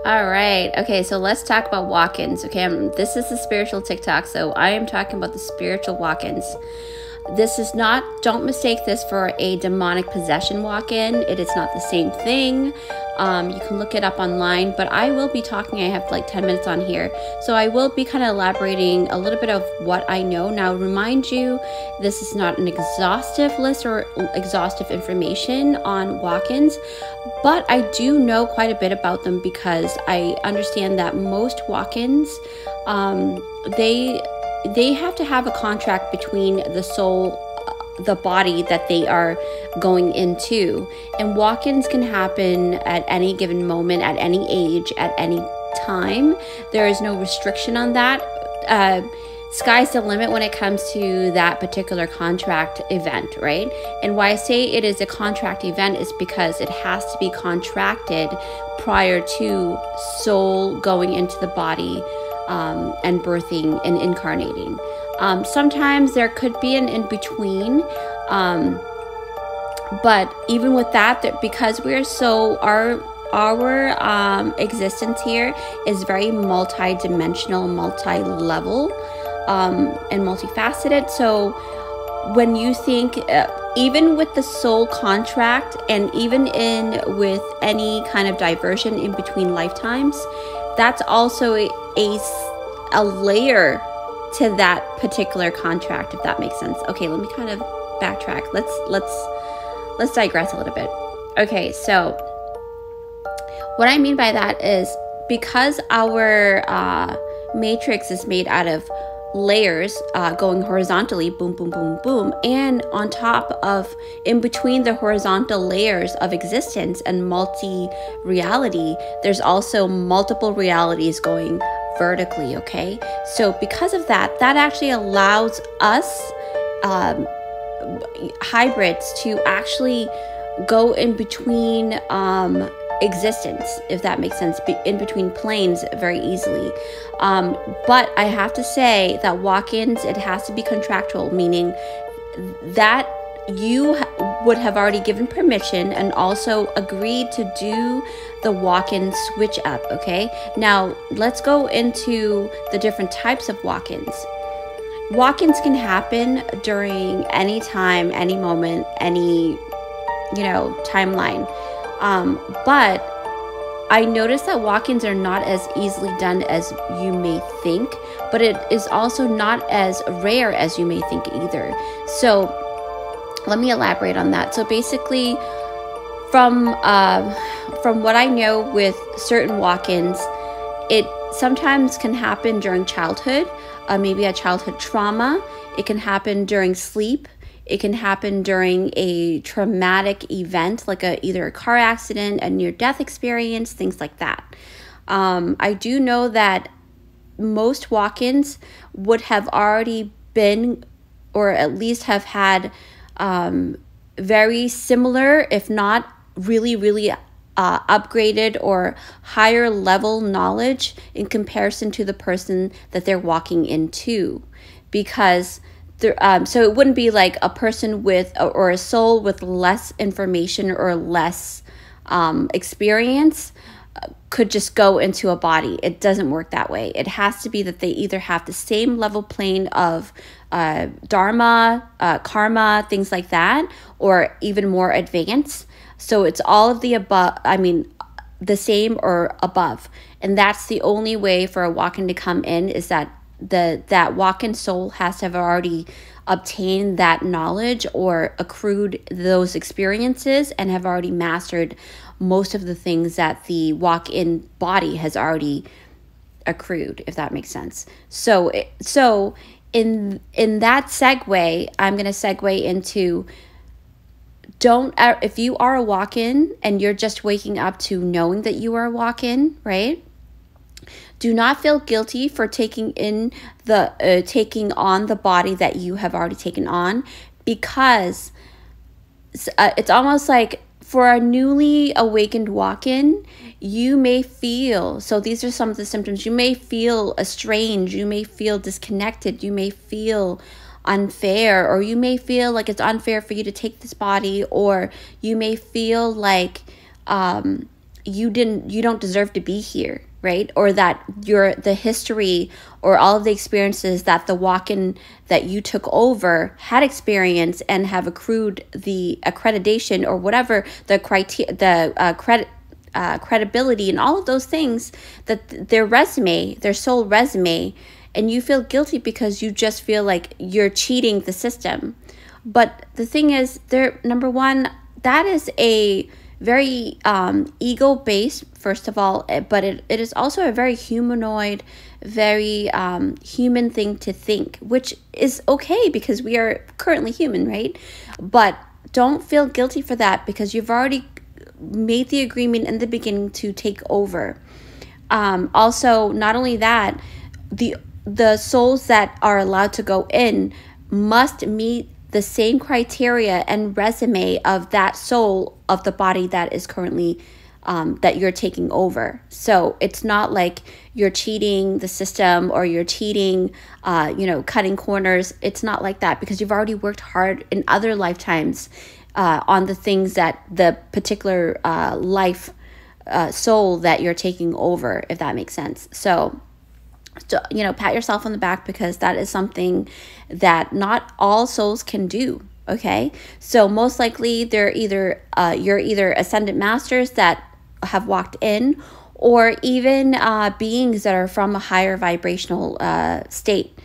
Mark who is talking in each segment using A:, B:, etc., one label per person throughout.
A: All right. Okay, so let's talk about walk-ins. Okay, this is the spiritual TikTok, so I am talking about the spiritual walk-ins. This is not, don't mistake this for a demonic possession walk-in. It is not the same thing. You can look it up online, but I will be talking, I have like 10 minutes on here. So I will be kind of elaborating a little bit of what I know. Now, remind you, this is not an exhaustive list or exhaustive information on walk-ins, but I do know quite a bit about them because I understand that most walk-ins, they have to have a contract between the soul, the body that they are going into. And walk-ins can happen at any given moment, at any age, at any time. There is no restriction on that. Sky's the limit when it comes to that particular contract event, right? And why I say it is a contract event is because it has to be contracted prior to soul going into the body and birthing and incarnating. Sometimes there could be an in-between, but even with that, because we're so, our existence here is very multi-dimensional, multi-level, and multifaceted. So when you think, even with the soul contract and even with any kind of diversion in between lifetimes, that's also a layer to that particular contract, if that makes sense. Okay, let me kind of backtrack. Let's digress a little bit. Okay, so what I mean by that is because our matrix is made out of layers going horizontally, boom, boom, boom, boom, and on top of, in between the horizontal layers of existence and multi-reality, there's also multiple realities going vertically, okay? So because of that, that actually allows us hybrids to actually go in between existence, if that makes sense, in between planes very easily. But I have to say that walk-ins, it has to be contractual, meaning that you would have already given permission and also agreed to do the walk-in switch up, okay? Now, let's go into the different types of walk-ins. Walk-ins can happen during any time, any moment, any, timeline. But I noticed that walk-ins are not as easily done as you may think, but it is also not as rare as you may think either. So let me elaborate on that. So basically, from what I know with certain walk-ins, it sometimes can happen during childhood, maybe a childhood trauma. It can happen during sleep. It can happen during a traumatic event, like either a car accident, a near-death experience, things like that. I do know that most walk-ins would have already been, or at least have had, very similar, if not really, really upgraded or higher level knowledge in comparison to the person that they're walking into. Because so it wouldn't be like a person with, or a soul with less information or less experience could just go into a body. It doesn't work that way. It has to be that they either have the same level plane of dharma, karma, things like that, or even more advanced. So it's all of the above, the same or above. And that's the only way for a walk-in to come in, is that that walk-in soul has to have already obtained that knowledge or accrued those experiences and have already mastered most of the things that the walk-in body has already accrued, if that makes sense. So in that segue, I'm going to segue into, if you are a walk-in and you're just waking up to knowing that you are a walk-in, right? Do not feel guilty for taking on the body that you have already taken on, because it's almost like for a newly awakened walk-in, you may feel, so these are some of the symptoms, you may feel estranged, you may feel disconnected, you may feel unfair, or you may feel like it's unfair for you to take this body, or you may feel like you don't deserve to be here, right? Or that the history or all of the experiences that the walk-in that you took over had experienced and have accrued the accreditation or whatever the credibility and all of those things, that their sole resume, and you feel guilty because you just feel like you're cheating the system. But the thing is, number one, that is a very ego-based, first of all, but it is also a very humanoid, very human thing to think, which is okay because we are currently human, right? But don't feel guilty for that because you've already made the agreement in the beginning to take over. Also, not only that, the souls that are allowed to go in must meet the same criteria and resume of that soul of the body that is currently that you're taking over. So it's not like you're cheating the system or you're cheating, cutting corners. It's not like that because you've already worked hard in other lifetimes on the things that the particular life soul that you're taking over, if that makes sense. So, pat yourself on the back because that is something that not all souls can do. Okay, so most likely you're either ascended masters that have walked in, or even beings that are from a higher vibrational state.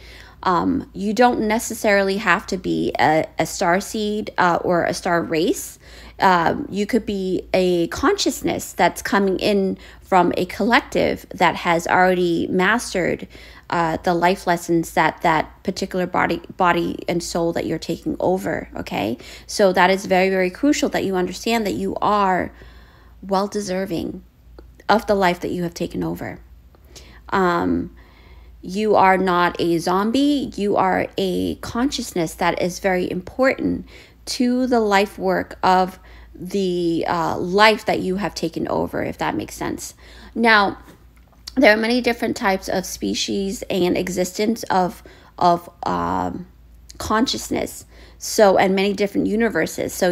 A: You don't necessarily have to be a star seed or a star race. You could be a consciousness that's coming in from a collective that has already mastered the life lessons that particular body and soul that you're taking over, okay? So that is very, very crucial that you understand that you are well deserving of the life that you have taken over. You are not a zombie. You are a consciousness that is very important to the life work of the life that you have taken over, if that makes sense. Now, there are many different types of species and existence of consciousness. So, and many different universes. So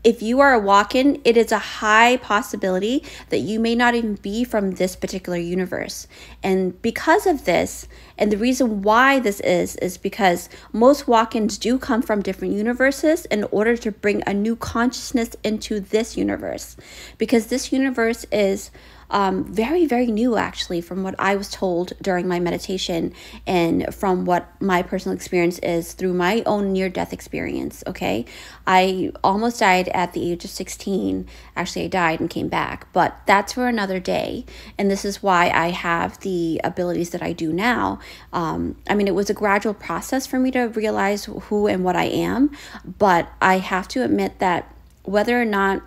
A: if you are a walk-in, it is a high possibility that you may not even be from this particular universe. And because of this, and the reason why this is because most walk-ins do come from different universes in order to bring a new consciousness into this universe. Because this universe is very, very new, actually, from what I was told during my meditation and from what my personal experience is through my own near-death experience, okay? I almost died at the age of 16. Actually, I died and came back, but that's for another day. And this is why I have the abilities that I do now. It was a gradual process for me to realize who and what I am, but I have to admit that whether or not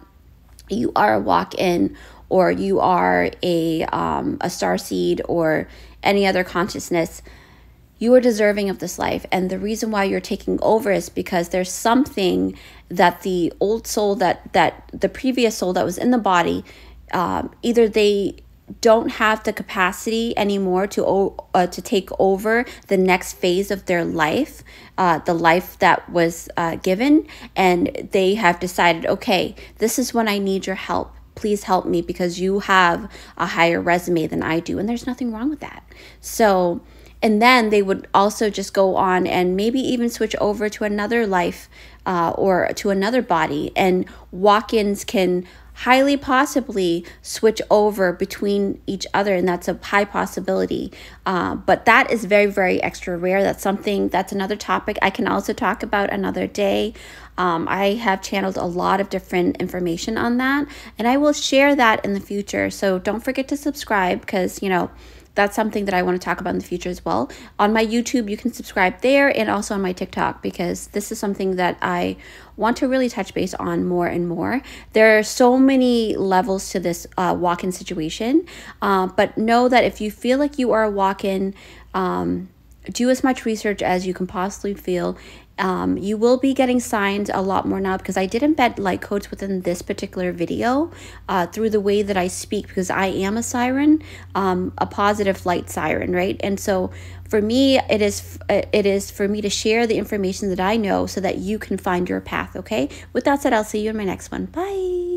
A: you are a walk-in or you are a starseed or any other consciousness, you are deserving of this life. And the reason why you're taking over is because there's something that the old soul, that the previous soul that was in the body, either they don't have the capacity anymore to take over the next phase of their life, the life that was given, and they have decided, okay, this is when I need your help. Please help me because you have a higher resume than I do. And there's nothing wrong with that. So, and then they would also just go on and maybe even switch over to another life or to another body. And walk-ins can highly possibly switch over between each other, and that's a high possibility. But that is very, very extra rare. That's another topic I can also talk about another day. I have channeled a lot of different information on that, and I will share that in the future. So don't forget to subscribe because, that's something that I want to talk about in the future as well. On my YouTube, you can subscribe there, and also on my TikTok, because this is something that I want to really touch base on more and more. There are so many levels to this walk-in situation, but know that if you feel like you are a walk-in, do as much research as you can possibly feel. You will be getting signs a lot more now because I did embed light codes within this particular video through the way that I speak, because I am a siren, a positive light siren, right? And so for me, it is for me to share the information that I know so that you can find your path, okay? With that said, I'll see you in my next one. Bye.